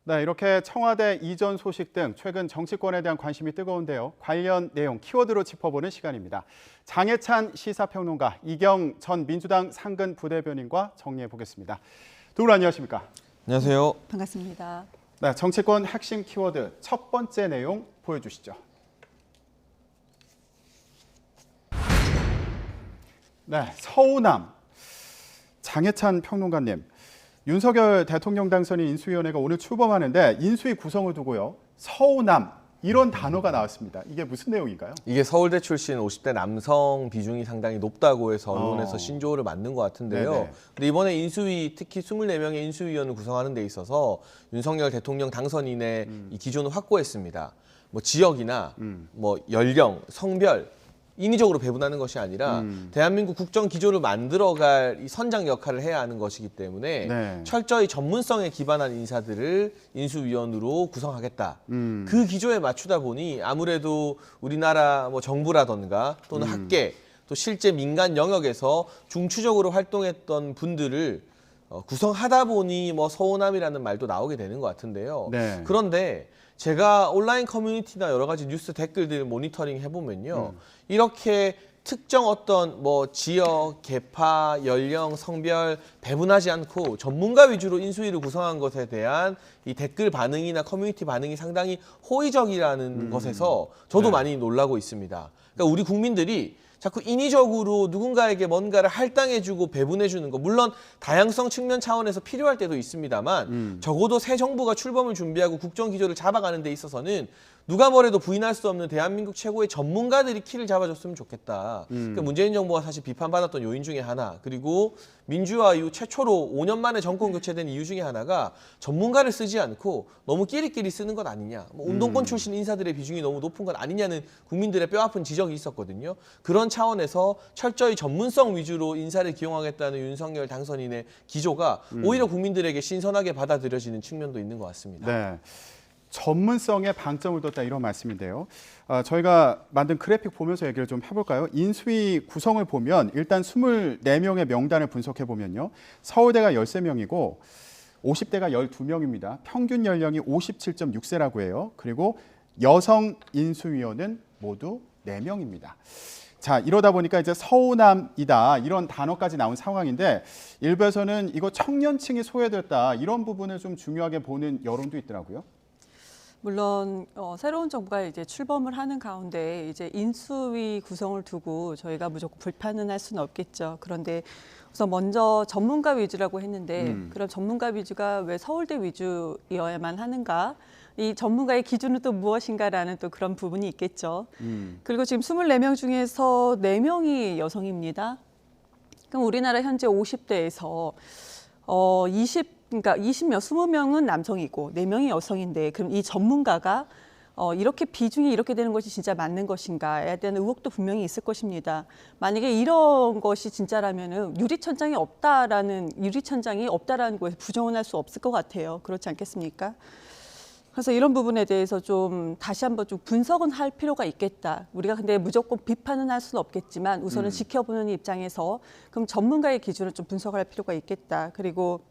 네, 이렇게 청와대 이전 소식 등 최근 정치권에 대한 관심이 뜨거운데요. 관련 내용 키워드로 짚어보는 시간입니다. 장해찬 시사평론가, 이경 전 민주당 상근 부대변인과 정리해 보겠습니다. 두 분 안녕하십니까? 안녕하세요. 반갑습니다. 네, 정치권 핵심 키워드 첫 번째 내용 보여주시죠. 네, 서우남. 장해찬 평론가님. 윤석열 대통령 당선인 인수위원회가 오늘 출범하는데 인수위 구성을 두고요. 서우남 이런 단어가 나왔습니다. 이게 무슨 내용인가요? 이게 서울대 출신 50대 남성 비중이 상당히 높다고 해서 언론에서 신조어를 만든 것 같은데요. 네네. 근데 이번에 인수위 특히 24명의 인수위원을 구성하는 데 있어서 윤석열 대통령 당선인의 이 기준을 확고했습니다. 뭐 지역이나 뭐 연령, 성별 인위적으로 배분하는 것이 아니라 대한민국 국정 기조를 만들어갈 이 선장 역할을 해야 하는 것이기 때문에 네. 철저히 전문성에 기반한 인사들을 인수위원으로 구성하겠다. 그 기조에 맞추다 보니 아무래도 우리나라 뭐 정부라던가 또는 학계 또 실제 민간 영역에서 중추적으로 활동했던 분들을 구성하다 보니 뭐 서우남이라는 말도 나오게 되는 것 같은데요. 네. 그런데 제가 온라인 커뮤니티나 여러 가지 뉴스 댓글들 모니터링 해보면요. 이렇게 특정 어떤 뭐 지역, 계파, 연령, 성별 배분하지 않고 전문가 위주로 인수위를 구성한 것에 대한 이 댓글 반응이나 커뮤니티 반응이 상당히 호의적이라는 것에서 저도 네. 많이 놀라고 있습니다. 그러니까 우리 국민들이 자꾸 인위적으로 누군가에게 뭔가를 할당해주고 배분해주는 거 물론 다양성 측면 차원에서 필요할 때도 있습니다만 적어도 새 정부가 출범을 준비하고 국정 기조를 잡아가는 데 있어서는 누가 뭐래도 부인할 수 없는 대한민국 최고의 전문가들이 키를 잡아줬으면 좋겠다. 그러니까 문재인 정부가 사실 비판받았던 요인 중에 하나 그리고 민주화 이후 최초로 5년 만에 정권 교체된 이유 중에 하나가 전문가를 쓰지 않고 너무 끼리끼리 쓰는 것 아니냐. 뭐 운동권 출신 인사들의 비중이 너무 높은 것 아니냐는 국민들의 뼈아픈 지적이 있었거든요. 그런 차원에서 철저히 전문성 위주로 인사를 기용하겠다는 윤석열 당선인의 기조가 오히려 국민들에게 신선하게 받아들여지는 측면도 있는 것 같습니다. 네. 전문성에 방점을 뒀다 이런 말씀인데요. 저희가 만든 그래픽 보면서 얘기를 좀 해볼까요? 인수위 구성을 보면 일단 24명의 명단을 분석해 보면요. 서울대가 13명이고 50대가 12명입니다. 평균 연령이 57.6세라고 해요. 그리고 여성 인수위원은 모두 4명입니다. 자, 이러다 보니까 이제 서우남이다 이런 단어까지 나온 상황인데 일부에서는 이거 청년층이 소외됐다 이런 부분을 좀 중요하게 보는 여론도 있더라고요. 물론 새로운 정부가 이제 출범을 하는 가운데 이제 인수위 구성을 두고 저희가 무조건 불판은 할 수는 없겠죠. 그런데 우선 먼저 전문가 위주라고 했는데 그럼 전문가 위주가 왜 서울대 위주여야만 하는가? 이 전문가의 기준은 또 무엇인가라는 또 그런 부분이 있겠죠. 그리고 지금 24명 중에서 4명이 여성입니다. 그럼 우리나라 현재 50대에서 20명은 남성이고 4명이 여성인데 그럼 이 전문가가 이렇게 비중이 이렇게 되는 것이 진짜 맞는 것인가에 대한 의혹도 분명히 있을 것입니다. 만약에 이런 것이 진짜라면은 유리천장이 없다라는 거에서 부정은 할 수 없을 것 같아요. 그렇지 않겠습니까? 그래서 이런 부분에 대해서 좀 다시 한번 좀 분석은 할 필요가 있겠다. 우리가 근데 무조건 비판은 할 수는 없겠지만 우선은 지켜보는 입장에서 그럼 전문가의 기준을 좀 분석할 필요가 있겠다. 그리고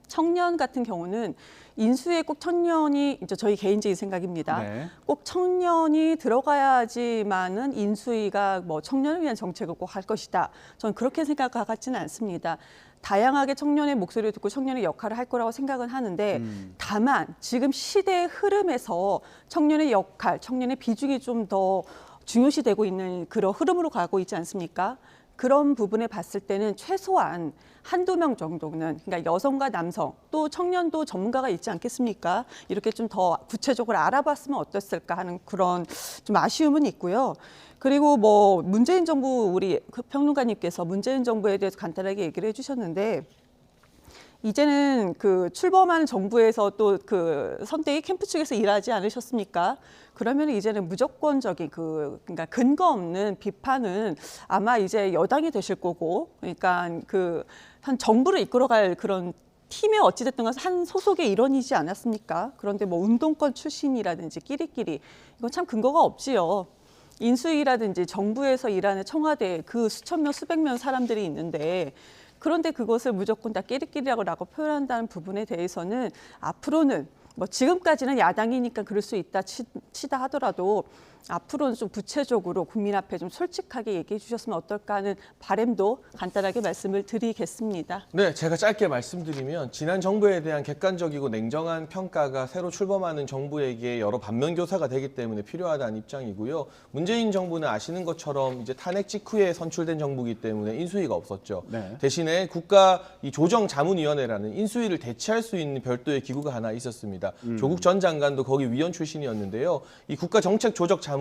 청년 같은 경우는 인수위에 꼭 청년이 이제 저희 개인적인 생각입니다. 네. 꼭 청년이 들어가야지만은 인수위가 뭐 청년을 위한 정책을 꼭 할 것이다. 저는 그렇게 생각하지는 않습니다. 다양하게 청년의 목소리를 듣고 청년의 역할을 할 거라고 생각은 하는데 다만 지금 시대의 흐름에서 청년의 역할, 청년의 비중이 좀 더 중요시되고 있는 그런 흐름으로 가고 있지 않습니까? 그런 부분에 봤을 때는 최소한 한두 명 정도는 그러니까 여성과 남성 또 청년도 전문가가 있지 않겠습니까? 이렇게 좀 더 구체적으로 알아봤으면 어땠을까 하는 그런 좀 아쉬움은 있고요. 그리고 뭐 문재인 정부 우리 평론가님께서 문재인 정부에 대해서 간단하게 얘기를 해주셨는데 이제는 그 출범하는 정부에서 또 그 선대위 캠프 측에서 일하지 않으셨습니까? 그러면 이제는 무조건적인 그러니까 근거 없는 비판은 아마 이제 여당이 되실 거고, 그러니까 그 한 정부를 이끌어갈 그런 팀의 어찌됐든 한 소속의 일원이지 않았습니까? 그런데 뭐 운동권 출신이라든지 끼리끼리 이건 참 근거가 없지요. 인수위라든지 정부에서 일하는 청와대 그 수천 명, 수백 명 사람들이 있는데 그런데 그것을 무조건 다 끼리끼리라고 표현한다는 부분에 대해서는 앞으로는 뭐 지금까지는 야당이니까 그럴 수 있다 치다 하더라도 앞으로는 좀 구체적으로 국민 앞에 좀 솔직하게 얘기해 주셨으면 어떨까 하는 바람도 간단하게 말씀을 드리겠습니다. 네, 제가 짧게 말씀드리면 지난 정부에 대한 객관적이고 냉정한 평가가 새로 출범하는 정부에게 여러 반면교사가 되기 때문에 필요하다는 입장이고요. 문재인 정부는 아시는 것처럼 이제 탄핵 직후에 선출된 정부이기 때문에 인수위가 없었죠. 네. 대신에 국가 이 조정자문위원회라는 인수위를 대체할 수 있는 별도의 기구가 하나 있었습니다. 조국 전 장관도 거기 위원 출신이었는데요. 이 국가정책조정자문위원회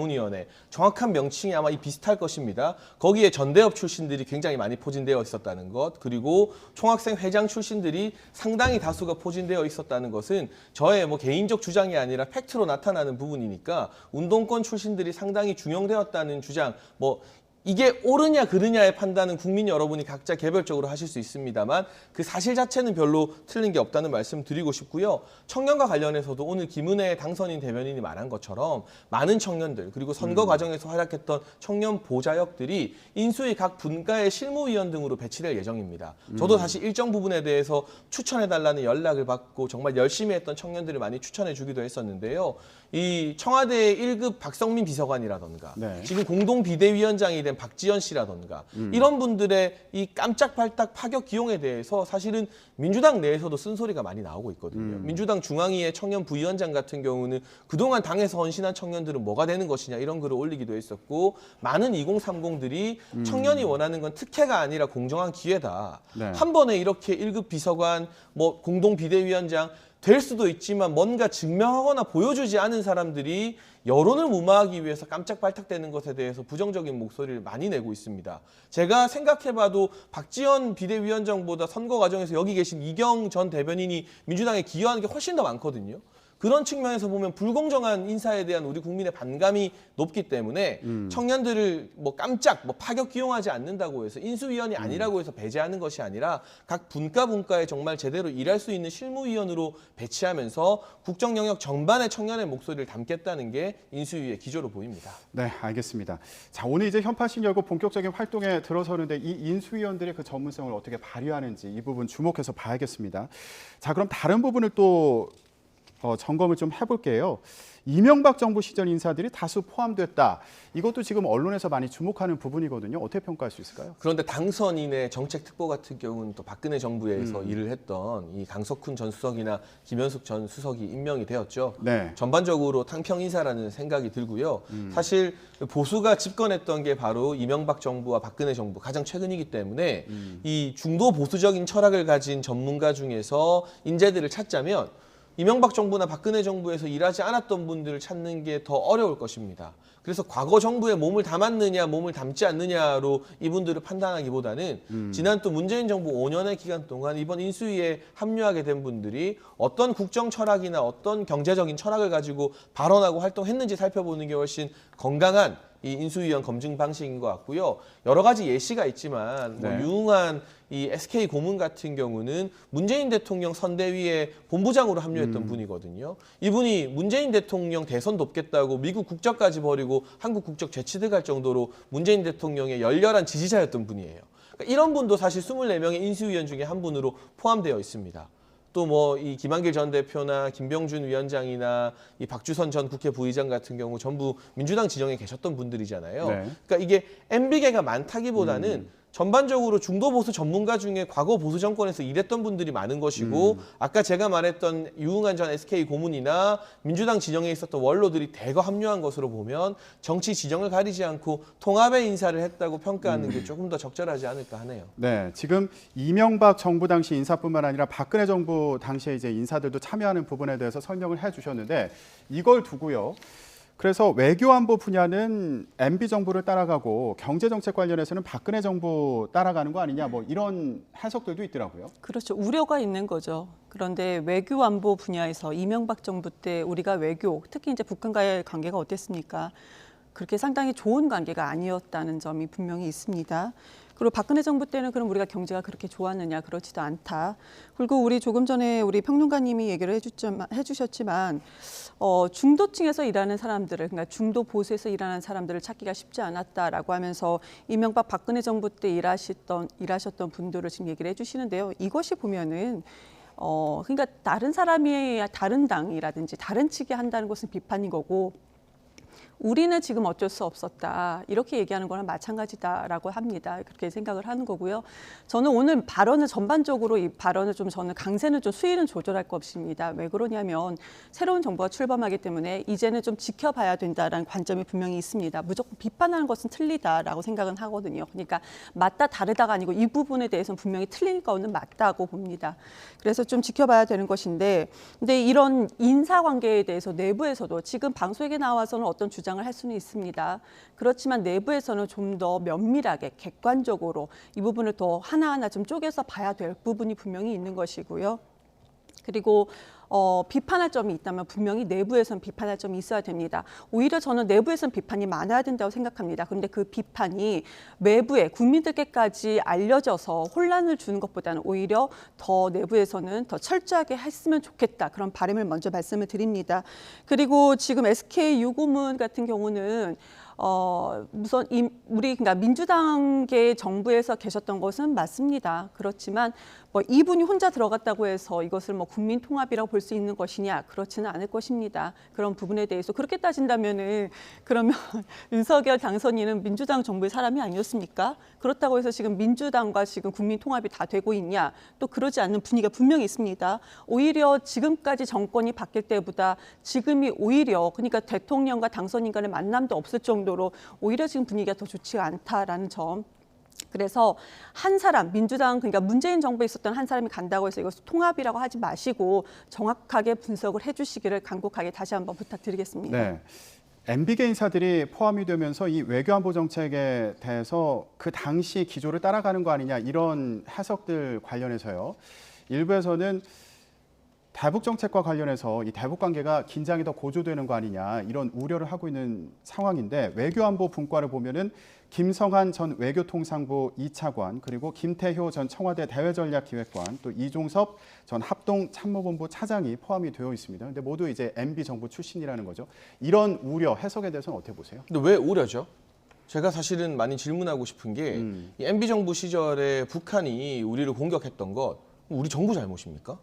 정확한 명칭이 아마 비슷할 것입니다. 거기에 전대업 출신들이 굉장히 많이 포진되어 있었다는 것, 그리고 총학생 회장 출신들이 상당히 다수가 포진되어 있었다는 것은 저의 뭐 개인적 주장이 아니라 팩트로 나타나는 부분이니까 운동권 출신들이 상당히 중용되었다는 주장, 뭐 이게 옳으냐 그르냐의 판단은 국민 여러분이 각자 개별적으로 하실 수 있습니다만 그 사실 자체는 별로 틀린 게 없다는 말씀 드리고 싶고요. 청년과 관련해서도 오늘 김은혜 당선인 대변인이 말한 것처럼 많은 청년들 그리고 선거 과정에서 활약했던 청년 보좌역들이 인수위 각 분과의 실무위원 등으로 배치될 예정입니다. 저도 사실 일정 부분에 대해서 추천해달라는 연락을 받고 정말 열심히 했던 청년들을 많이 추천해 주기도 했었는데요. 이 청와대 1급 박성민 비서관이라던가 네. 지금 공동비대위원장이 된 박지원 씨라던가 이런 분들의 이 깜짝발딱 파격 기용에 대해서 사실은 민주당 내에서도 쓴소리가 많이 나오고 있거든요. 민주당 중앙위의 청년 부위원장 같은 경우는 그동안 당에서 헌신한 청년들은 뭐가 되는 것이냐 이런 글을 올리기도 했었고 많은 2030들이 청년이 원하는 건 특혜가 아니라 공정한 기회다. 네. 한 번에 이렇게 1급 비서관, 뭐 공동비대위원장 될 수도 있지만 뭔가 증명하거나 보여주지 않은 사람들이 여론을 무마하기 위해서 깜짝 발탁되는 것에 대해서 부정적인 목소리를 많이 내고 있습니다. 제가 생각해봐도 박지원 비대위원장보다 선거 과정에서 여기 계신 이경 전 대변인이 민주당에 기여하는 게 훨씬 더 많거든요. 그런 측면에서 보면 불공정한 인사에 대한 우리 국민의 반감이 높기 때문에 청년들을 뭐 깜짝 파격 기용하지 않는다고 해서 인수위원이 아니라고 해서 배제하는 것이 아니라 각 분과에 정말 제대로 일할 수 있는 실무위원으로 배치하면서 국정 영역 전반의 청년의 목소리를 담겠다는 게 인수위의 기조로 보입니다. 네, 알겠습니다. 자, 오늘 이제 현판식 열고 본격적인 활동에 들어서는데 이 인수위원들의 그 전문성을 어떻게 발휘하는지 이 부분 주목해서 봐야겠습니다. 자, 그럼 다른 부분을 또 점검을 좀 해볼게요. 이명박 정부 시절 인사들이 다수 포함됐다. 이것도 지금 언론에서 많이 주목하는 부분이거든요. 어떻게 평가할 수 있을까요? 그런데 당선인의 정책특보 같은 경우는 또 박근혜 정부에서 일을 했던 이 강석훈 전 수석이나 김현숙 전 수석이 임명이 되었죠. 네. 전반적으로 탕평 인사라는 생각이 들고요. 사실 보수가 집권했던 게 바로 이명박 정부와 박근혜 정부 가장 최근이기 때문에 이 중도 보수적인 철학을 가진 전문가 중에서 인재들을 찾자면 이명박 정부나 박근혜 정부에서 일하지 않았던 분들을 찾는 게 더 어려울 것입니다. 그래서 과거 정부에 몸을 담았느냐 몸을 담지 않느냐로 이분들을 판단하기보다는 지난 또 문재인 정부 5년의 기간 동안 이번 인수위에 합류하게 된 분들이 어떤 국정 철학이나 어떤 경제적인 철학을 가지고 발언하고 활동했는지 살펴보는 게 훨씬 건강한 이 인수위원 검증 방식인 것 같고요. 여러 가지 예시가 있지만 뭐 네. 유능한 이 SK 고문 같은 경우는 문재인 대통령 선대위의 본부장으로 합류했던 분이거든요. 이분이 문재인 대통령 대선 돕겠다고 미국 국적까지 버리고 한국 국적 재취득할 정도로 문재인 대통령의 열렬한 지지자였던 분이에요. 그러니까 이런 분도 사실 24명의 인수위원 중에 한 분으로 포함되어 있습니다. 또 뭐 이 김한길 전 대표나 김병준 위원장이나 이 박주선 전 국회 부의장 같은 경우 전부 민주당 진영에 계셨던 분들이잖아요. 네. 그러니까 이게 MB계가 많다기보다는 전반적으로 중도 보수 전문가 중에 과거 보수 정권에서 일했던 분들이 많은 것이고 아까 제가 말했던 유흥한 전 SK 고문이나 민주당 진영에 있었던 원로들이 대거 합류한 것으로 보면 정치 지정을 가리지 않고 통합의 인사를 했다고 평가하는 게 조금 더 적절하지 않을까 하네요. 네, 지금 이명박 정부 당시 인사뿐만 아니라 박근혜 정부 당시에 이제 인사들도 참여하는 부분에 대해서 설명을 해주셨는데 이걸 두고요. 그래서 외교안보 분야는 MB 정부를 따라가고 경제정책 관련해서는 박근혜 정부 따라가는 거 아니냐 뭐 이런 해석들도 있더라고요. 그렇죠. 우려가 있는 거죠. 그런데 외교 안보 분야에서 이명박 정부 때 우리가 외교, 특히 이제 북한과의 관계가 어땠습니까? 그렇게 상당히 좋은 관계가 아니었다는 점이 분명히 있습니다. 그리고 박근혜 정부 때는 그럼 우리가 경제가 그렇게 좋았느냐? 그렇지도 않다. 그리고 우리 조금 전에 우리 평론가님이 얘기를 해주셨지만 중도층에서 일하는 사람들을, 그러니까 중도 보수에서 일하는 사람들을 찾기가 쉽지 않았다라고 하면서 이명박 박근혜 정부 때 일하셨던 분들을 지금 얘기를 해주시는데요. 이것이 보면은 그러니까 다른 사람이 다른 당이라든지 다른 측이 한다는 것은 비판인 거고 우리는 지금 어쩔 수 없었다. 이렇게 얘기하는 거랑 마찬가지다라고 합니다. 그렇게 생각을 하는 거고요. 저는 오늘 발언을 전반적으로 이 발언을 좀 저는 강세는 좀 수위는 조절할 것입니다. 왜 그러냐면 새로운 정부가 출범하기 때문에 이제는 좀 지켜봐야 된다라는 관점이 분명히 있습니다. 무조건 비판하는 것은 틀리다라고 생각은 하거든요. 그러니까 맞다 다르다가 아니고 이 부분에 대해서는 분명히 틀린 거는 맞다고 봅니다. 그래서 좀 지켜봐야 되는 것인데 근데 이런 인사관계에 대해서 내부에서도 지금 방송에 나와서는 어떤 주장을 할 수는 있습니다. 그렇지만 내부에서는 좀 더 면밀하게 객관적으로 이 부분을 더 하나하나 좀 쪼개서 봐야 될 부분이 분명히 있는 것이고요. 그리고 비판할 점이 있다면 분명히 내부에서는 비판할 점이 있어야 됩니다. 오히려 저는 내부에서는 비판이 많아야 된다고 생각합니다. 그런데 그 비판이 외부에 국민들께까지 알려져서 혼란을 주는 것보다는 오히려 더 내부에서는 더 철저하게 했으면 좋겠다. 그런 바람을 먼저 말씀을 드립니다. 그리고 지금 SK 유고문 같은 경우는 우선 우리 그러니까 민주당계 정부에서 계셨던 것은 맞습니다. 그렇지만 뭐 이분이 혼자 들어갔다고 해서 이것을 뭐 국민 통합이라고 볼 수 있는 것이냐 그렇지는 않을 것입니다. 그런 부분에 대해서 그렇게 따진다면은 그러면 윤석열 당선인은 민주당 정부의 사람이 아니었습니까? 그렇다고 해서 지금 민주당과 지금 국민 통합이 다 되고 있냐? 또 그러지 않는 분위기가 분명히 있습니다. 오히려 지금까지 정권이 바뀔 때보다 지금이 오히려 그러니까 대통령과 당선인 간의 만남도 없을 정도로 오히려 지금 분위기가 더 좋지가 않다라는 점. 그래서 한 사람, 민주당, 그러니까 문재인 정부에 있었던 한 사람이 간다고 해서 이것을 통합이라고 하지 마시고 정확하게 분석을 해주시기를 간곡하게 다시 한번 부탁드리겠습니다. 네. MB계 인사들이 포함이 되면서 이 외교안보 정책에 대해서 그 당시 기조를 따라가는 거 아니냐 이런 해석들 관련해서요. 일부에서는 대북 정책과 관련해서 이 대북 관계가 긴장이 더 고조되는 거 아니냐 이런 우려를 하고 있는 상황인데 외교안보 분과를 보면은 김성한 전 외교통상부 2차관 그리고 김태효 전 청와대 대외전략기획관 또 이종섭 전 합동참모본부 차장이 포함이 되어 있습니다. 근데 모두 이제 MB 정부 출신이라는 거죠. 이런 우려 해석에 대해서는 어떻게 보세요? 근데 왜 우려죠? 제가 사실은 많이 질문하고 싶은 게 이 MB 정부 시절에 북한이 우리를 공격했던 것 우리 정부 잘못입니까?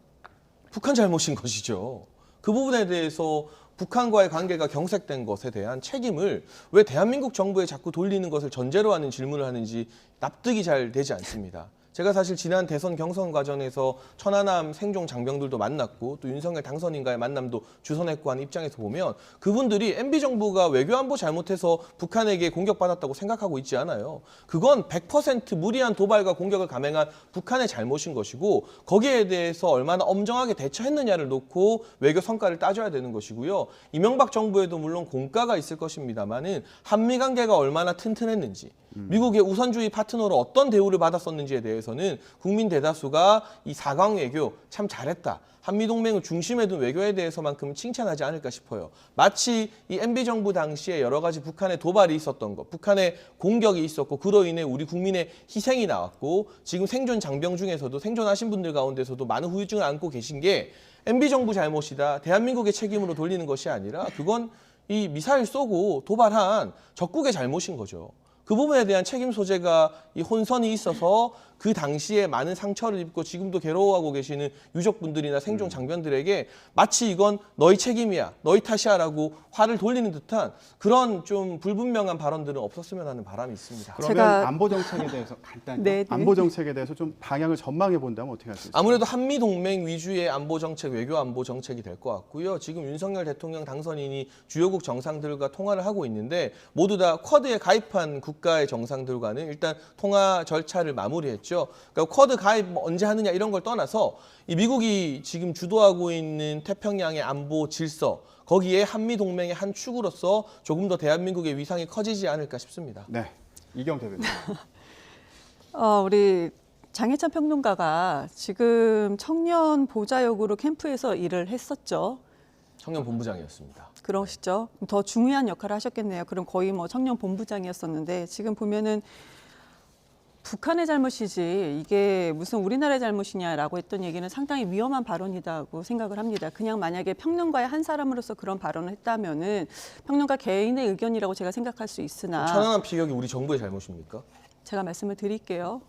북한 잘못인 것이죠. 그 부분에 대해서 북한과의 관계가 경색된 것에 대한 책임을 왜 대한민국 정부에 자꾸 돌리는 것을 전제로 하는 질문을 하는지 납득이 잘 되지 않습니다. 제가 사실 지난 대선 경선 과정에서 천안함 생존 장병들도 만났고 또 윤석열 당선인과의 만남도 주선했고 하는 입장에서 보면 그분들이 MB 정부가 외교안보 잘못해서 북한에게 공격받았다고 생각하고 있지 않아요. 그건 100% 무리한 도발과 공격을 감행한 북한의 잘못인 것이고 거기에 대해서 얼마나 엄정하게 대처했느냐를 놓고 외교 성과를 따져야 되는 것이고요. 이명박 정부에도 물론 공과가 있을 것입니다만은 한미 관계가 얼마나 튼튼했는지 미국의 우선주의 파트너로 어떤 대우를 받았었는지에 대해서는 국민 대다수가 이 4강 외교 참 잘했다. 한미동맹을 중심에 둔 외교에 대해서만큼 칭찬하지 않을까 싶어요. 마치 이 MB 정부 당시에 여러 가지 북한의 도발이 있었던 것, 북한의 공격이 있었고 그로 인해 우리 국민의 희생이 나왔고 지금 생존 장병 중에서도 생존하신 분들 가운데서도 많은 후유증을 안고 계신 게 MB 정부 잘못이다. 대한민국의 책임으로 돌리는 것이 아니라 그건 이 미사일 쏘고 도발한 적국의 잘못인 거죠. 그 부분에 대한 책임 소재가 이 혼선이 있어서 그 당시에 많은 상처를 입고 지금도 괴로워하고 계시는 유족분들이나 생존 장병들에게 마치 이건 너희 책임이야, 너희 탓이야라고 화를 돌리는 듯한 그런 좀 불분명한 발언들은 없었으면 하는 바람이 있습니다. 그러면 제가- 안보 정책에 대해서 간단히 네, 네. 안보 정책에 대해서 좀 방향을 전망해 본다면 어떻게 할 수 있을까요? 아무래도 한미 동맹 위주의 안보 정책, 외교 안보 정책이 될 것 같고요. 지금 윤석열 대통령 당선인이 주요국 정상들과 통화를 하고 있는데 모두 다 쿼드에 가입한 국가의 정상들과는 일단 통화 절차를 마무리했죠. 그러니까 쿼드 가입 언제 하느냐 이런 걸 떠나서 이 미국이 지금 주도하고 있는 태평양의 안보 질서 거기에 한미 동맹의 한 축으로서 조금 더 대한민국의 위상이 커지지 않을까 싶습니다. 네, 이경 대변인. 우리 장혜찬 평론가가 지금 청년 보좌역으로 캠프에서 일을 했었죠. 청년 본부장이었습니다. 그러시죠. 더 중요한 역할을 하셨겠네요. 그럼 거의 뭐 청년 본부장이었었는데 지금 보면은 북한의 잘못이지 이게 무슨 우리나라의 잘못이냐라고 했던 얘기는 상당히 위험한 발언이라고 생각을 합니다. 그냥 만약에 평론가의 한 사람으로서 그런 발언을 했다면은 평론가 개인의 의견이라고 제가 생각할 수 있으나 천안함 피격이 우리 정부의 잘못입니까? 제가 말씀을 드릴게요.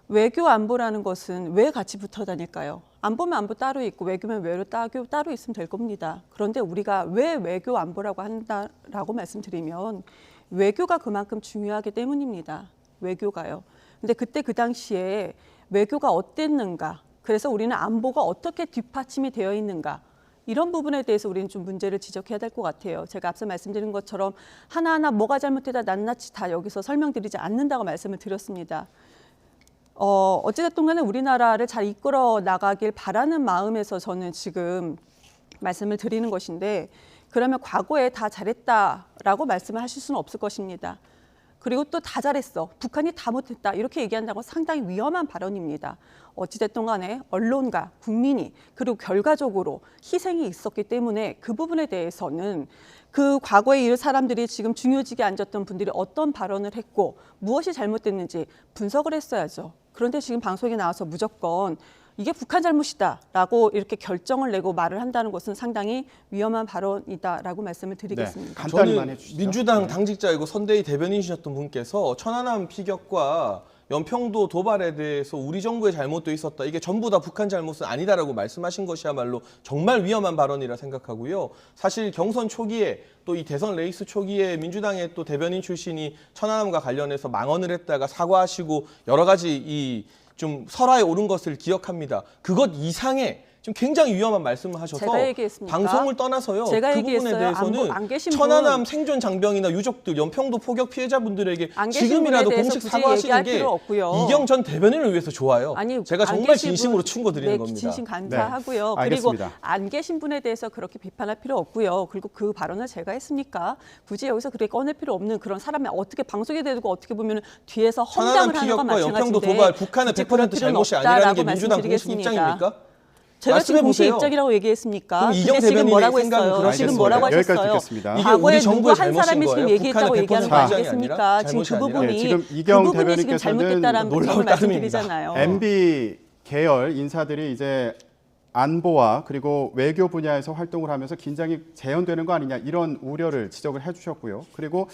외교 안보라는 것은 왜 같이 붙어 다닐까요? 안보면 안보 따로 있고 외교면 외교 따로 있으면 될 겁니다. 그런데 우리가 왜 외교 안보라고 한다라고 말씀드리면 외교가 그만큼 중요하기 때문입니다. 외교가요. 근데 그때 그 당시에 외교가 어땠는가? 그래서 우리는 안보가 어떻게 뒷받침이 되어 있는가? 이런 부분에 대해서 우리는 좀 문제를 지적해야 될 것 같아요. 제가 앞서 말씀드린 것처럼 하나하나 뭐가 잘못되다 낱낱이 다 여기서 설명드리지 않는다고 말씀을 드렸습니다. 어찌됐든 간에 우리나라를 잘 이끌어 나가길 바라는 마음에서 저는 지금 말씀을 드리는 것인데 그러면 과거에 다 잘했다라고 말씀을 하실 수는 없을 것입니다. 그리고 또 다 잘했어, 북한이 다 못했다 이렇게 얘기한다는 건 상당히 위험한 발언입니다. 어찌됐든 간에 언론과 국민이 그리고 결과적으로 희생이 있었기 때문에 그 부분에 대해서는 그 과거에 이 사람들이 지금 중요직에 앉았던 분들이 어떤 발언을 했고 무엇이 잘못됐는지 분석을 했어야죠. 그런데 지금 방송에 나와서 무조건 이게 북한 잘못이다라고 이렇게 결정을 내고 말을 한다는 것은 상당히 위험한 발언이다라고 말씀을 드리겠습니다. 네, 간단히만 저는 해주시죠. 민주당 네. 당직자이고 선대위 대변인이셨던 분께서 천안함 피격과 연평도 도발에 대해서 우리 정부의 잘못도 있었다. 이게 전부 다 북한 잘못은 아니다라고 말씀하신 것이야말로 정말 위험한 발언이라 생각하고요. 사실 경선 초기에 또 이 대선 레이스 초기에 민주당의 또 대변인 출신이 천안함과 관련해서 망언을 했다가 사과하시고 여러 가지 좀 설화에 오른 것을 기억합니다. 그것 이상의 좀 굉장히 위험한 말씀을 하셔서 제가 얘기했습니까? 방송을 떠나서요. 제가 그 얘기했어요. 부분에 대해서는 안 계신 분. 천안함 생존 장병이나 유족들, 연평도 포격 피해자분들에게 안 계신 지금이라도 분에 대해서 공식 굳이 사과하시는 얘기할 게 필요 없고요. 이경 전 대변인을 위해서 좋아요. 아니, 제가 안 정말 계신 진심으로 분, 충고드리는 네, 겁니다. 진심 감사하고요. 네, 그리고 알겠습니다. 안 계신 분에 대해서 그렇게 비판할 필요 없고요. 그리고 그 발언을 제가 했습니까? 굳이 여기서 그렇게 꺼낼 필요 없는 그런 사람이 어떻게 방송에 대고 어떻게 보면 뒤에서 천안함 험담을 하는 건 피격과 연평도 마찬가지인데 도발 북한의 굳이 그럴 100% 필요는 잘못이 아니라는 게 없다라고 민주당 공식 말씀드리겠습니다. 입장입니까? 제가 지금 공식 말씀해보세요. 입장이라고 얘기했습니까? 그럼 이경 근데 지금 대변인의 뭐라고 생각은 했어요? 그러신 지금 거예요? 뭐라고 여기까지 하셨어요? 듣겠습니다. 이게 과거에 우리 누구 정부의 한 사람이 잘못인 지금 거예요? 얘기했다고 북한의 얘기하는 거 100% 아니겠습니까? 지금 그 잘못이 아니라? 부분이 네, 지금 그 이경 부분이 지금 대변인께서는 잘못됐다라는 부분을 놀라울 따름입니다. 말씀드리잖아요. MB 계열 인사들이 이제 안보와 그리고 외교 분야에서 활동을 하면서 긴장이 재현되는 거 아니냐 이런 우려를 지적을 해주셨고요. 그리고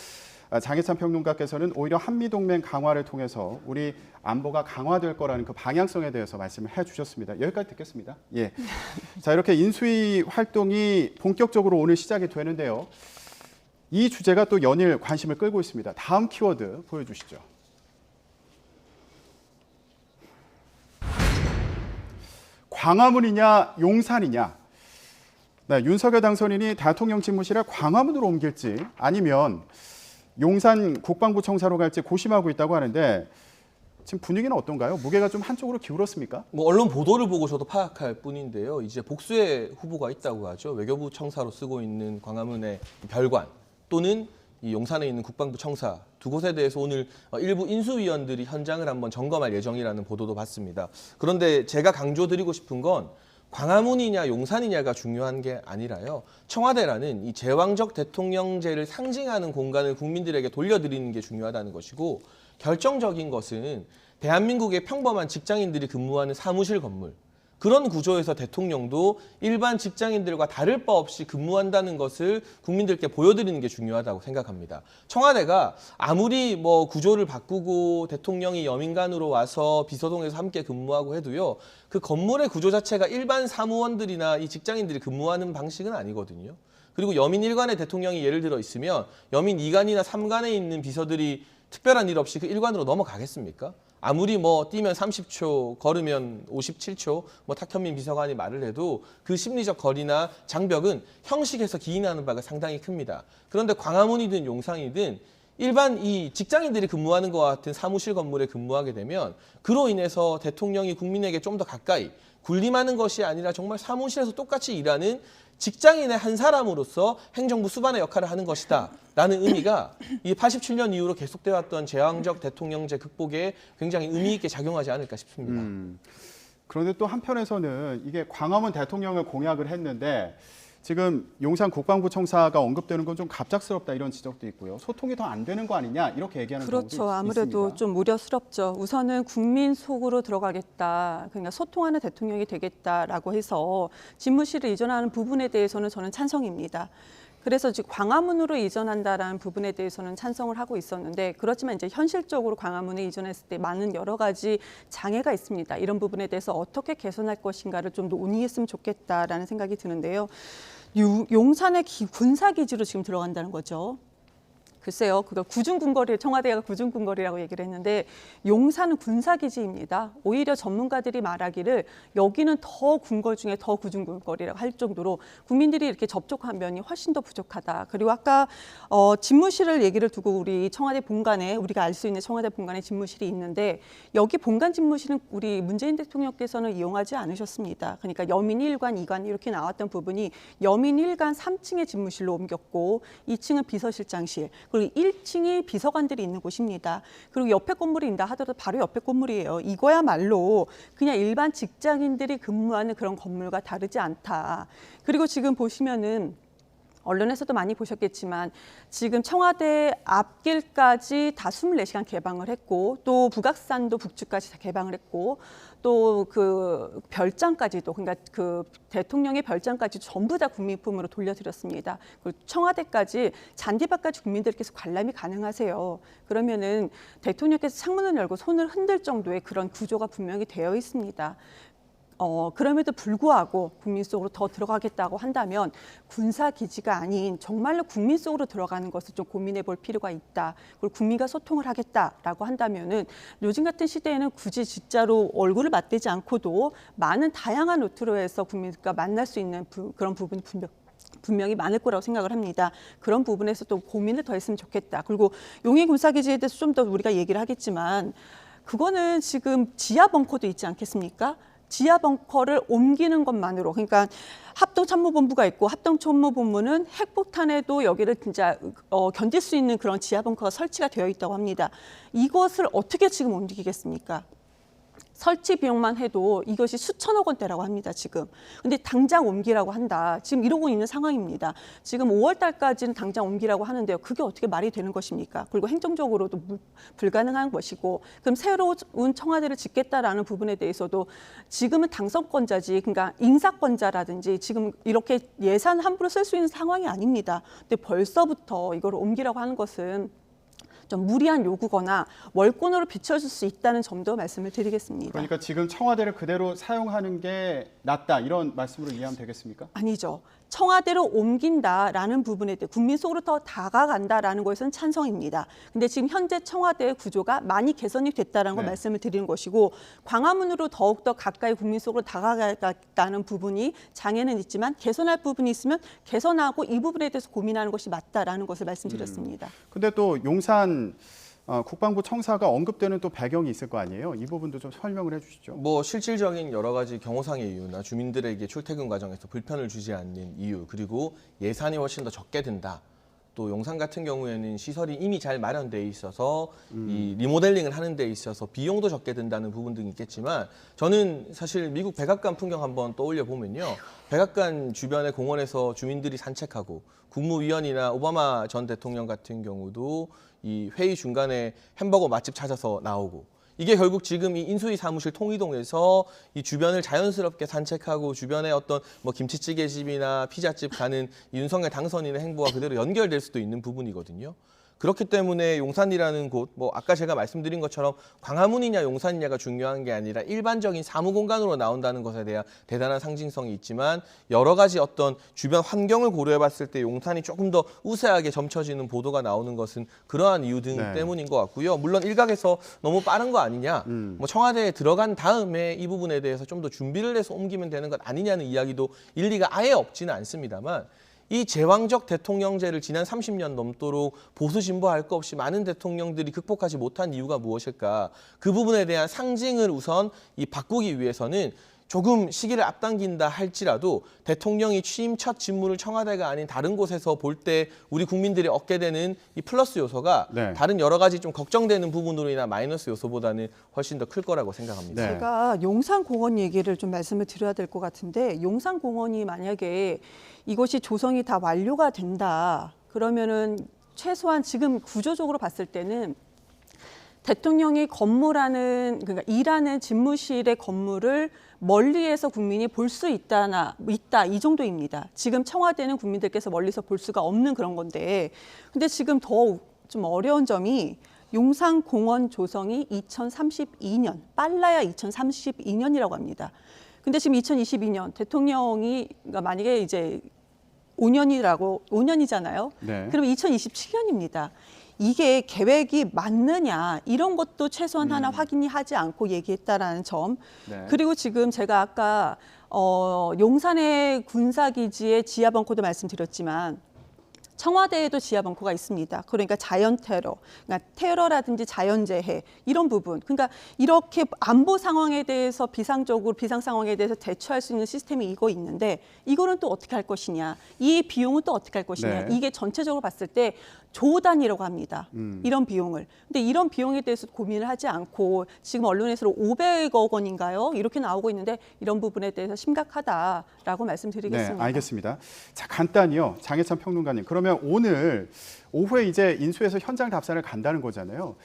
장혜찬 평론가께서는 오히려 한미동맹 강화를 통해서 우리 안보가 강화될 거라는 그 방향성에 대해서 말씀을 해주셨습니다. 여기까지 듣겠습니다. 예. 자, 이렇게 인수위 활동이 본격적으로 오늘 시작이 되는데요. 이 주제가 또 연일 관심을 끌고 있습니다. 다음 키워드 보여주시죠. 광화문이냐 용산이냐. 네, 윤석열 당선인이 대통령 집무실을 광화문으로 옮길지 아니면 용산 국방부 청사로 갈지 고심하고 있다고 하는데 지금 분위기는 어떤가요? 무게가 좀 한쪽으로 기울었습니까? 뭐 언론 보도를 보고 저도 파악할 뿐인데요. 이제 복수의 후보가 있다고 하죠. 외교부 청사로 쓰고 있는 광화문의 별관 또는 이 용산에 있는 국방부 청사 두 곳에 대해서 오늘 일부 인수위원들이 현장을 한번 점검할 예정이라는 보도도 봤습니다. 그런데 제가 강조드리고 싶은 건 광화문이냐 용산이냐가 중요한 게 아니라요. 청와대라는 이 제왕적 대통령제를 상징하는 공간을 국민들에게 돌려드리는 게 중요하다는 것이고 결정적인 것은 대한민국의 평범한 직장인들이 근무하는 사무실 건물 그런 구조에서 대통령도 일반 직장인들과 다를 바 없이 근무한다는 것을 국민들께 보여드리는 게 중요하다고 생각합니다. 청와대가 아무리 뭐 구조를 바꾸고 대통령이 여민간으로 와서 비서동에서 함께 근무하고 해도요. 그 건물의 구조 자체가 일반 사무원들이나 이 직장인들이 근무하는 방식은 아니거든요. 그리고 여민 1관에 대통령이 예를 들어 있으면 여민 2관이나 3관에 있는 비서들이 특별한 일 없이 그 1관으로 넘어가겠습니까? 아무리 뭐 뛰면 30초, 걸으면 57초, 뭐 탁현민 비서관이 말을 해도 그 심리적 거리나 장벽은 형식에서 기인하는 바가 상당히 큽니다. 그런데 광화문이든 용산이든 일반 이 직장인들이 근무하는 것 같은 사무실 건물에 근무하게 되면 그로 인해서 대통령이 국민에게 좀 더 가까이 군림하는 것이 아니라 정말 사무실에서 똑같이 일하는 직장인의 한 사람으로서 행정부 수반의 역할을 하는 것이다 라는 의미가 이 87년 이후로 계속되어 왔던 제왕적 대통령제 극복에 굉장히 의미 있게 작용하지 않을까 싶습니다. 그런데 또 한편에서는 이게 광화문 대통령을 공약을 했는데 지금 용산 국방부 청사가 언급되는 건 좀 갑작스럽다 이런 지적도 있고요. 소통이 더 안 되는 거 아니냐 이렇게 얘기하는 경우도 그렇죠. 아무래도 있습니다. 좀 우려스럽죠. 우선은 국민 속으로 들어가겠다. 그러니까 소통하는 대통령이 되겠다라고 해서 집무실을 이전하는 부분에 대해서는 저는 찬성입니다. 그래서 지금 광화문으로 이전한다라는 부분에 대해서는 찬성을 하고 있었는데 그렇지만 이제 현실적으로 광화문에 이전했을 때 많은 여러 가지 장애가 있습니다. 이런 부분에 대해서 어떻게 개선할 것인가를 좀 더 논의했으면 좋겠다라는 생각이 드는데요. 용산의 군사기지로 지금 들어간다는 거죠. 글쎄요, 그거 구중군거리, 청와대가 구중군거리라고 얘기를 했는데 용산은 군사기지입니다. 오히려 전문가들이 말하기를 여기는 더 군걸 중에 더 구중군거리라고 할 정도로 국민들이 이렇게 접촉한 면이 훨씬 더 부족하다. 그리고 아까 집무실을 얘기를 두고 우리 청와대 본관에 우리가 알 수 있는 청와대 본관에 집무실이 있는데 여기 본관 집무실은 우리 문재인 대통령께서는 이용하지 않으셨습니다. 그러니까 여민 1관, 2관 이렇게 나왔던 부분이 여민 1관 3층의 집무실로 옮겼고 2층은 비서실장실 그리고 1층이 비서관들이 있는 곳입니다. 그리고 옆에 건물이 있다 하더라도 바로 옆에 건물이에요. 이거야말로 그냥 일반 직장인들이 근무하는 그런 건물과 다르지 않다. 그리고 지금 보시면은 언론에서도 많이 보셨겠지만 지금 청와대 앞길까지 다 24시간 개방을 했고 또 북악산도 북주까지 다 개방을 했고 또 그 별장까지도 그러니까 그 대통령의 별장까지 전부 다 국민품으로 돌려드렸습니다. 그리고 청와대까지 잔디밭까지 국민들께서 관람이 가능하세요. 그러면은 대통령께서 창문을 열고 손을 흔들 정도의 그런 구조가 분명히 되어 있습니다. 그럼에도 불구하고 국민 속으로 더 들어가겠다고 한다면 군사기지가 아닌 정말로 국민 속으로 들어가는 것을 좀 고민해 볼 필요가 있다. 그리고 국민과 소통을 하겠다라고 한다면은 요즘 같은 시대에는 굳이 진짜로 얼굴을 맞대지 않고도 많은 다양한 루트로 해서 국민과 만날 수 있는 그런 부분이 분명히 많을 거라고 생각을 합니다. 그런 부분에서 또 고민을 더 했으면 좋겠다. 그리고 용인 군사기지에 대해서 좀 더 우리가 얘기를 하겠지만 그거는 지금 지하 벙커도 있지 않겠습니까? 지하 벙커를 옮기는 것만으로 그러니까 합동참모본부가 있고 합동참모본부는 핵폭탄에도 여기를 진짜 견딜 수 있는 그런 지하 벙커가 설치가 되어 있다고 합니다. 이것을 어떻게 지금 옮기겠습니까? 설치 비용만 해도 이것이 수천억 원대라고 합니다, 지금. 근데 당장 옮기라고 한다. 지금 이러고 있는 상황입니다. 지금 5월 달까지는 당장 옮기라고 하는데요. 그게 어떻게 말이 되는 것입니까? 그리고 행정적으로도 불가능한 것이고 그럼 새로운 청와대를 짓겠다라는 부분에 대해서도 지금은 당선권자지, 그러니까 인사권자라든지 지금 이렇게 예산 함부로 쓸 수 있는 상황이 아닙니다. 근데 벌써부터 이걸 옮기라고 하는 것은 좀 무리한 요구거나 월권으로 비춰줄 수 있다는 점도 말씀을 드리겠습니다. 그러니까 지금 청와대를 그대로 사용하는 게 낫다 이런 말씀으로 이해하면 되겠습니까? 아니죠. 청와대로 옮긴다라는 부분에 대해 국민 속으로 더 다가간다라는 것은 찬성입니다. 근데 지금 현재 청와대의 구조가 많이 개선이 됐다라는 걸 말씀을 드리는 것이고 광화문으로 더욱더 가까이 국민 속으로 다가가겠다는 부분이 장애는 있지만 개선할 부분이 있으면 개선하고 이 부분에 대해서 고민하는 것이 맞다라는 것을 말씀드렸습니다. 근데 또 용산 국방부 청사가 언급되는 또 배경이 있을 거 아니에요? 이 부분도 좀 설명을 해주시죠. 뭐 실질적인 여러 가지 경호상의 이유나 주민들에게 출퇴근 과정에서 불편을 주지 않는 이유 그리고 예산이 훨씬 더 적게 든다. 또 용산 같은 경우에는 시설이 이미 잘 마련돼 있어서 이 리모델링을 하는 데 있어서 비용도 적게 든다는 부분 등이 있겠지만 저는 사실 미국 백악관 풍경 한번 떠올려 보면요. 백악관 주변의 공원에서 주민들이 산책하고 국무위원이나 오바마 전 대통령 같은 경우도 이 회의 중간에 햄버거 맛집 찾아서 나오고 이게 결국 지금 이 인수위 사무실 통이동에서 이 주변을 자연스럽게 산책하고 주변에 어떤 뭐 김치찌개집이나 피자집 가는 이 윤석열 당선인의 행보와 그대로 연결될 수도 있는 부분이거든요. 그렇기 때문에 용산이라는 곳, 뭐 아까 제가 말씀드린 것처럼 광화문이냐 용산이냐가 중요한 게 아니라 일반적인 사무 공간으로 나온다는 것에 대한 대단한 상징성이 있지만 여러 가지 어떤 주변 환경을 고려해 봤을 때 용산이 조금 더 우세하게 점쳐지는 보도가 나오는 것은 그러한 이유 등 때문인 것 같고요. 물론 일각에서 너무 빠른 거 아니냐, 뭐 청와대에 들어간 다음에 이 부분에 대해서 좀 더 준비를 해서 옮기면 되는 것 아니냐는 이야기도 일리가 아예 없지는 않습니다만 이 제왕적 대통령제를 지난 30년 넘도록 보수 진보할 것 없이 많은 대통령들이 극복하지 못한 이유가 무엇일까? 그 부분에 대한 상징을 우선 이 바꾸기 위해서는 조금 시기를 앞당긴다 할지라도 대통령이 취임 첫 직무를 청와대가 아닌 다른 곳에서 볼 때 우리 국민들이 얻게 되는 이 플러스 요소가 다른 여러 가지 좀 걱정되는 부분으로 인한 마이너스 요소보다는 훨씬 더 클 거라고 생각합니다. 제가 용산공원 얘기를 좀 말씀을 드려야 될 것 같은데 용산공원이 만약에 이것이 조성이 다 완료가 된다 그러면은 최소한 지금 구조적으로 봤을 때는 대통령이 건물하는 그러니까 일하는 집무실의 건물을 멀리에서 국민이 볼 수 있다 이 정도입니다. 지금 청와대는 국민들께서 멀리서 볼 수가 없는 그런 건데, 근데 지금 더 좀 어려운 점이 용산공원 조성이 2032년, 빨라야 2032년이라고 합니다. 근데 지금 2022년 대통령이 그러니까 만약에 이제 5년이잖아요. 네. 그러면 2027년입니다. 이게 계획이 맞느냐 이런 것도 최소한 하나 확인이 하지 않고 얘기했다라는 점. 네. 그리고 지금 제가 아까 용산의 군사기지의 지하 벙커도 말씀드렸지만 청와대에도 지하 벙커가 있습니다. 그러니까 자연 테러, 그러니까 테러라든지 자연재해 이런 부분. 그러니까 이렇게 안보 상황에 대해서 비상 상황에 대해서 대처할 수 있는 시스템이 이거 있는데 이거는 또 어떻게 할 것이냐. 이 비용은 또 어떻게 할 것이냐. 네. 이게 전체적으로 봤을 때 조 단위라고 합니다. 이런 비용을. 근데 이런 비용에 대해서 고민을 하지 않고 지금 언론에서 500억 원인가요? 이렇게 나오고 있는데 이런 부분에 대해서 심각하다라고 말씀드리겠습니다. 네, 알겠습니다. 자, 간단히요. 장혜찬 평론가님. 그러면 오늘 오후에 이제 인수해서 현장 답사를 간다는 거잖아요.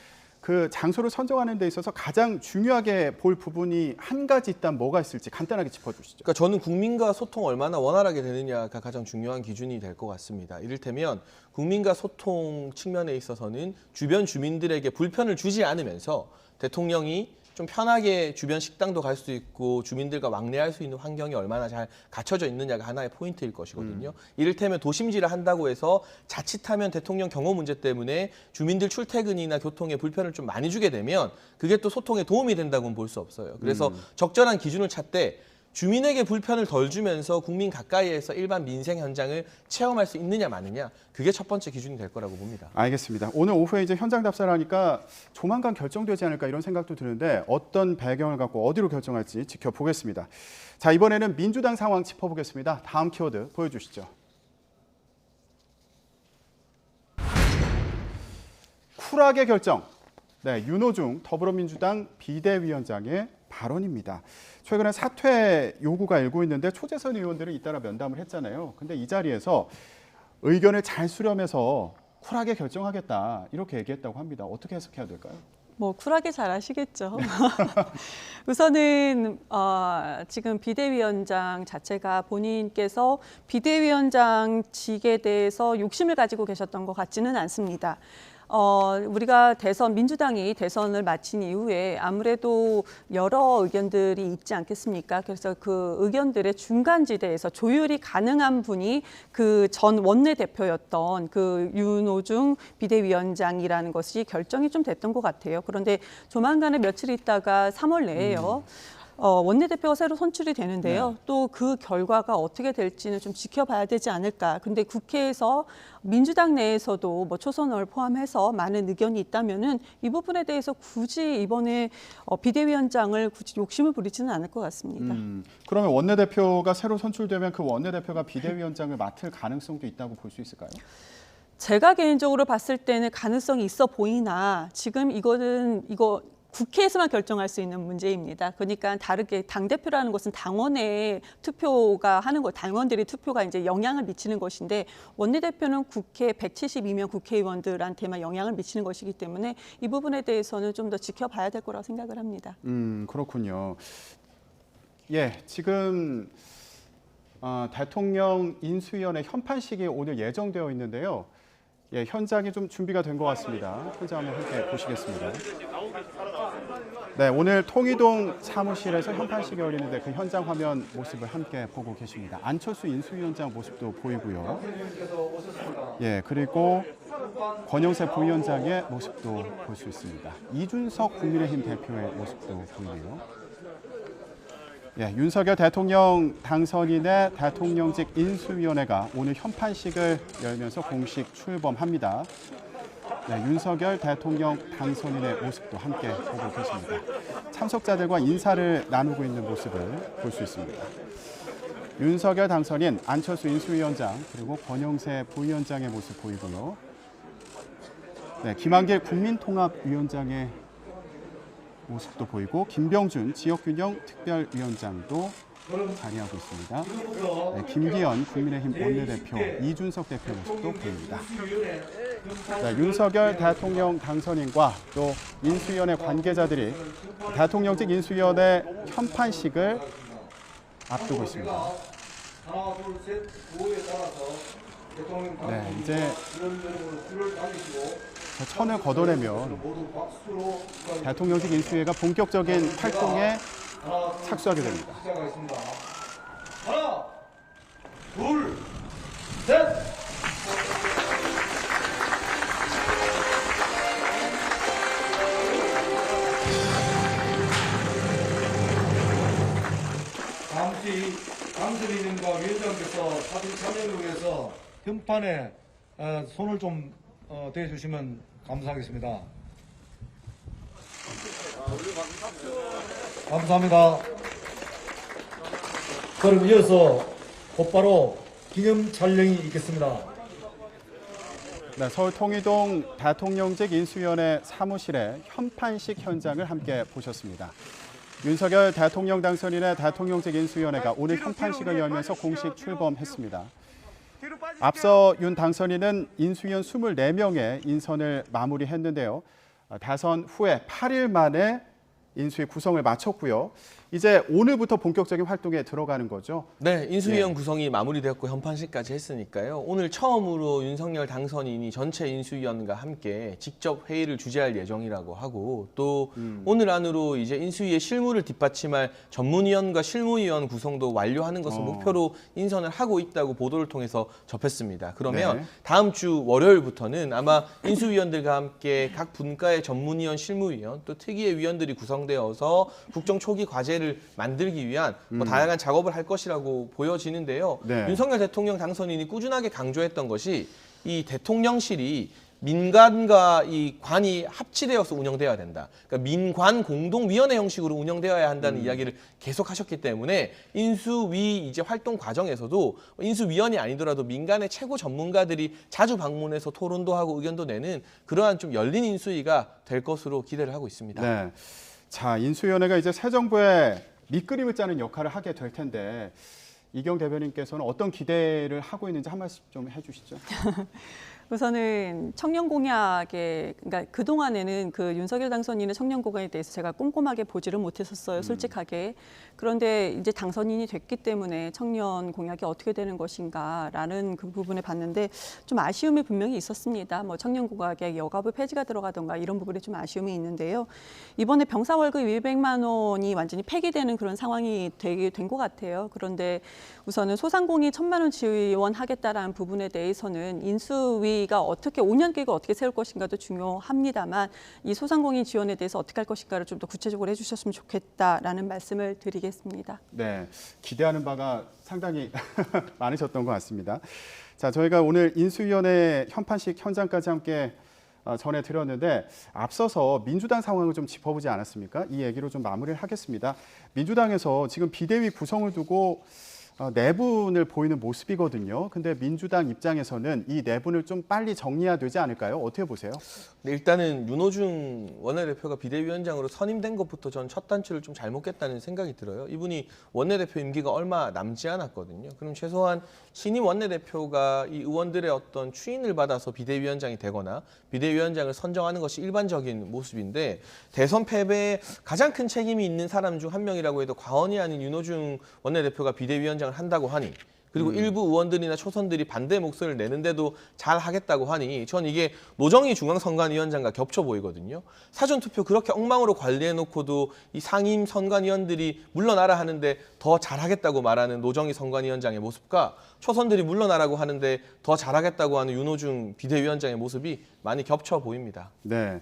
그 장소를 선정하는 데 있어서 가장 중요하게 볼 부분이 한 가지 있다면 뭐가 있을지 간단하게 짚어주시죠. 그러니까 저는 국민과 소통 얼마나 원활하게 되느냐가 가장 중요한 기준이 될 것 같습니다. 이를테면 국민과 소통 측면에 있어서는 주변 주민들에게 불편을 주지 않으면서 대통령이 좀 편하게 주변 식당도 갈 수 있고 주민들과 왕래할 수 있는 환경이 얼마나 잘 갖춰져 있느냐가 하나의 포인트일 것이거든요. 이를테면 도심지를 한다고 해서 자칫하면 대통령 경호 문제 때문에 주민들 출퇴근이나 교통에 불편을 좀 많이 주게 되면 그게 또 소통에 도움이 된다고는 볼 수 없어요. 그래서 적절한 기준을 찾되 주민에게 불편을 덜 주면서 국민 가까이에서 일반 민생 현장을 체험할 수 있느냐 마느냐 그게 첫 번째 기준이 될 거라고 봅니다. 알겠습니다. 오늘 오후에 이제 현장 답사를 하니까 조만간 결정되지 않을까 이런 생각도 드는데 어떤 배경을 갖고 어디로 결정할지 지켜보겠습니다. 자, 이번에는 민주당 상황 짚어보겠습니다. 다음 키워드 보여주시죠. 쿨하게 결정. 네, 윤호중 더불어민주당 비대위원장의 발언입니다. 최근에 사퇴 요구가 일고 있는데 초재선 의원들은 잇따라 면담을 했잖아요. 근데 이 자리에서 의견을 잘 수렴해서 쿨하게 결정하겠다 이렇게 얘기했다고 합니다. 어떻게 해석해야 될까요? 뭐 쿨하게 잘 하시겠죠. 우선은 지금 비대위원장 자체가 본인께서 비대위원장직에 대해서 욕심을 가지고 계셨던 것 같지는 않습니다. 우리가 민주당이 대선을 마친 이후에 아무래도 여러 의견들이 있지 않겠습니까? 그래서 그 의견들의 중간지대에서 조율이 가능한 분이 그 전 원내대표였던 그 윤호중 비대위원장이라는 것이 결정이 좀 됐던 것 같아요. 그런데 조만간에 며칠 있다가 3월 내에요. 원내대표가 새로 선출이 되는데요. 네. 또 그 결과가 어떻게 될지는 좀 지켜봐야 되지 않을까. 근데 국회에서 민주당 내에서도 뭐 초선을 포함해서 많은 의견이 있다면은 이 부분에 대해서 굳이 이번에 비대위원장을 굳이 욕심을 부리지는 않을 것 같습니다. 그러면 원내대표가 새로 선출되면 그 원내대표가 비대위원장을 맡을 가능성도 있다고 볼 수 있을까요? 제가 개인적으로 봤을 때는 가능성이 있어 보이나 지금 이거 국회에서만 결정할 수 있는 문제입니다. 그러니까 다르게 당대표라는 것은 당원의 투표가 하는 것, 당원들의 투표가 이제 영향을 미치는 것인데 원내대표는 국회 172명 국회의원들한테만 영향을 미치는 것이기 때문에 이 부분에 대해서는 좀 더 지켜봐야 될 거라고 생각을 합니다. 그렇군요. 예, 지금 대통령 인수위원회 현판식이 오늘 예정되어 있는데요. 예, 현장이 좀 준비가 된 것 같습니다. 현장 한번 함께 보시겠습니다. 네, 오늘 통이동 사무실에서 현판식이 열리는데 그 현장 화면 모습을 함께 보고 계십니다. 안철수 인수위원장 모습도 보이고요. 예, 그리고 권영세 부위원장의 모습도 볼 수 있습니다. 이준석 국민의힘 대표의 모습도 보이네요. 예, 윤석열 대통령 당선인의 대통령직 인수위원회가 오늘 현판식을 열면서 공식 출범합니다. 네, 윤석열 대통령 당선인의 모습도 함께 보고 계십니다. 참석자들과 인사를 나누고 있는 모습을 볼 수 있습니다. 윤석열 당선인, 안철수 인수위원장, 그리고 권영세 부위원장의 모습 보이고요. 네, 김한길 국민통합위원장의 모습도 보이고 김병준 지역균형 특별위원장도 자리하고 있습니다. 네, 김기현 국민의힘 원내대표, 이준석 대표 모습도 보입니다. 네, 윤석열 대통령 당선인과 또 인수위원회 관계자들이 대통령직 인수위원회 현판식을 앞두고 있습니다. 하나, 둘, 셋, 구호에 따라서 대통령 네, 이제 줄을 달리시고 천을 걷어내면 모두 박수로 대통령직 인수위가 본격적인 활동에 착수하게 됩니다. 시작하겠습니다. 하나, 둘, 셋. 잠시 당선인님과 위원장께서 사진 촬영을 위해서 현판에 손을 좀 대주시면 감사하겠습니다. 감사합니다. 그럼 이어서 곧바로 기념 촬영이 있겠습니다. 네, 서울 통이동 대통령직 인수위원회 사무실의 현판식 현장을 함께 보셨습니다. 윤석열 대통령 당선인의 대통령직 인수위원회가 오늘 현판식을 열면서 공식 출범했습니다. 앞서 윤 당선인은 인수위원 24명의 인선을 마무리했는데요. 대선 후에 8일 만에 인수위 구성을 마쳤고요. 이제 오늘부터 본격적인 활동에 들어가는 거죠. 네, 인수위원 예. 구성이 마무리되었고 현판식까지 했으니까요. 오늘 처음으로 윤석열 당선인이 전체 인수위원과 함께 직접 회의를 주재할 예정이라고 하고 또 오늘 안으로 이제 인수위의 실무를 뒷받침할 전문위원과 실무위원 구성도 완료하는 것을 목표로 인선을 하고 있다고 보도를 통해서 접했습니다. 그러면 네. 다음 주 월요일부터는 아마 인수위원들과 함께 각 분과의 전문위원, 실무위원 또 특위의 위원들이 구성되어서 국정 초기 과제를 만들기 위한 다양한 작업을 할 것이라고 보여지는데요. 네. 윤석열 대통령 당선인이 꾸준하게 강조했던 것이 이 대통령실이 민간과 이 관이 합치되어서 운영되어야 된다. 그러니까 민관 공동위원회 형식으로 운영되어야 한다는 이야기를 계속하셨기 때문에 인수위 이제 활동 과정에서도 인수위원이 아니더라도 민간의 최고 전문가들이 자주 방문해서 토론도 하고 의견도 내는 그러한 좀 열린 인수위가 될 것으로 기대를 하고 있습니다. 네. 자, 인수위원회가 이제 새 정부의 밑그림을 짜는 역할을 하게 될 텐데 이경 대변인께서는 어떤 기대를 하고 있는지 한 말씀 좀 해주시죠. 우선은 청년 공약에 그러니까 그 동안에는 그 윤석열 당선인의 청년 공약에 대해서 제가 꼼꼼하게 보지를 못했었어요, 솔직하게. 그런데 이제 당선인이 됐기 때문에 청년 공약이 어떻게 되는 것인가라는 그 부분을 봤는데 좀 아쉬움이 분명히 있었습니다. 뭐 청년 공약에 여가부 폐지가 들어가던가 이런 부분에 좀 아쉬움이 있는데요. 이번에 병사 월급 200만 원이 완전히 폐기되는 그런 상황이 되게 된 것 같아요. 그런데 우선은 소상공인 1,000만 원 지원하겠다라는 부분에 대해서는 인수위가 어떻게 5년 계획을 어떻게 세울 것인가도 중요합니다만 이 소상공인 지원에 대해서 어떻게 할 것인가를 좀 더 구체적으로 해주셨으면 좋겠다라는 말씀을 드리겠습니다. 네, 기대하는 바가 상당히 많으셨던 것 같습니다. 자, 저희가 오늘 인수위원회 현판식 현장까지 함께 전해드렸는데 앞서서 민주당 상황을 좀 짚어보지 않았습니까? 이 얘기로 좀 마무리를 하겠습니다. 민주당에서 지금 비대위 구성을 두고 내분을 보이는 모습이거든요. 근데 민주당 입장에서는 이 내분을 좀 빨리 정리해야 되지 않을까요? 어떻게 보세요? 네, 일단은 윤호중 원내대표가 비대위원장으로 선임된 것부터 전 첫 단추를 좀 잘못 깼다는 생각이 들어요. 이분이 원내대표 임기가 얼마 남지 않았거든요. 그럼 최소한 신임 원내대표가 이 의원들의 어떤 추인을 받아서 비대위원장이 되거나 비대위원장을 선정하는 것이 일반적인 모습인데 대선 패배에 가장 큰 책임이 있는 사람 중 한 명이라고 해도 과언이 아닌 윤호중 원내대표가 비대위원장을 한다고 하니 그리고 일부 의원들이나 초선들이 반대 목소리를 내는데도 잘 하겠다고 하니 전 이게 노정희 중앙선관위원장과 겹쳐 보이거든요. 사전투표 그렇게 엉망으로 관리해놓고도 이 상임 선관위원들이 물러나라 하는데 더 잘하겠다고 말하는 노정희 선관위원장의 모습과 초선들이 물러나라고 하는데 더 잘하겠다고 하는 윤호중 비대위원장의 모습이 많이 겹쳐 보입니다. 네.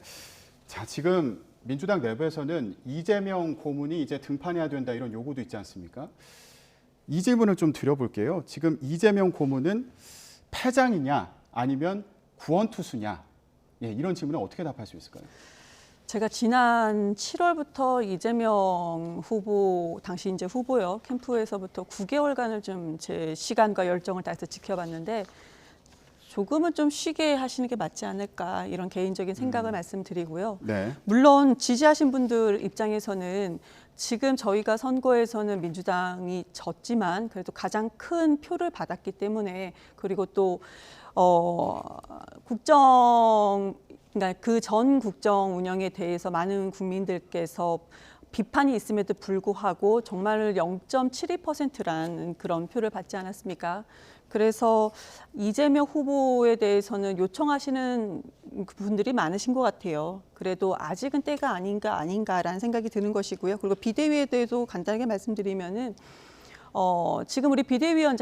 자, 지금 민주당 내부에서는 이재명 고문이 이제 등판해야 된다 이런 요구도 있지 않습니까? 이 질문을 좀 드려볼게요. 지금 이재명 고문은 패장이냐 아니면 구원투수냐? 예, 이런 질문에 어떻게 답할 수 있을까요? 제가 지난 7월부터 이재명 후보, 당시 이제 후보요, 캠프에서부터 9개월간을 좀 제 시간과 열정을 다해서 지켜봤는데 조금은 좀 쉬게 하시는 게 맞지 않을까 이런 개인적인 생각을 말씀드리고요. 네. 물론 지지하신 분들 입장에서는 지금 저희가 선거에서는 민주당이 졌지만 그래도 가장 큰 표를 받았기 때문에 그리고 또 국정 그러니까 그 전 국정 운영에 대해서 많은 국민들께서 비판이 있음에도 불구하고 정말 0.72%라는 그런 표를 받지 않았습니까? 그래서 이재명 후보에 대해서는 요청하시는 분들이 많으신 것 같아요. 그래도 아직은 때가 아닌가라는 생각이 드는 것이고요. 그리고 비대위에 대해서 간단하게 말씀드리면은 지금 우리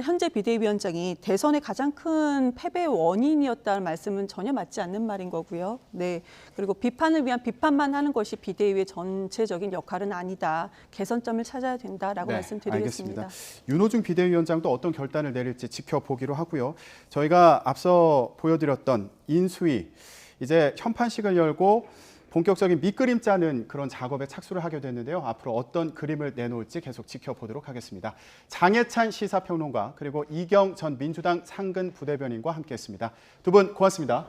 현재 비대위원장이 대선의 가장 큰 패배 원인이었다는 말씀은 전혀 맞지 않는 말인 거고요. 네. 그리고 비판을 위한 비판만 하는 것이 비대위의 전체적인 역할은 아니다. 개선점을 찾아야 된다라고 말씀드리겠습니다. 알겠습니다. 윤호중 비대위원장도 어떤 결단을 내릴지 지켜보기로 하고요. 저희가 앞서 보여드렸던 인수위, 이제 현판식을 열고 본격적인 밑그림 짜는 그런 작업에 착수를 하게 됐는데요. 앞으로 어떤 그림을 내놓을지 계속 지켜보도록 하겠습니다. 장혜찬 시사평론가 그리고 이경 전 민주당 상근 부대변인과 함께했습니다. 두 분 고맙습니다.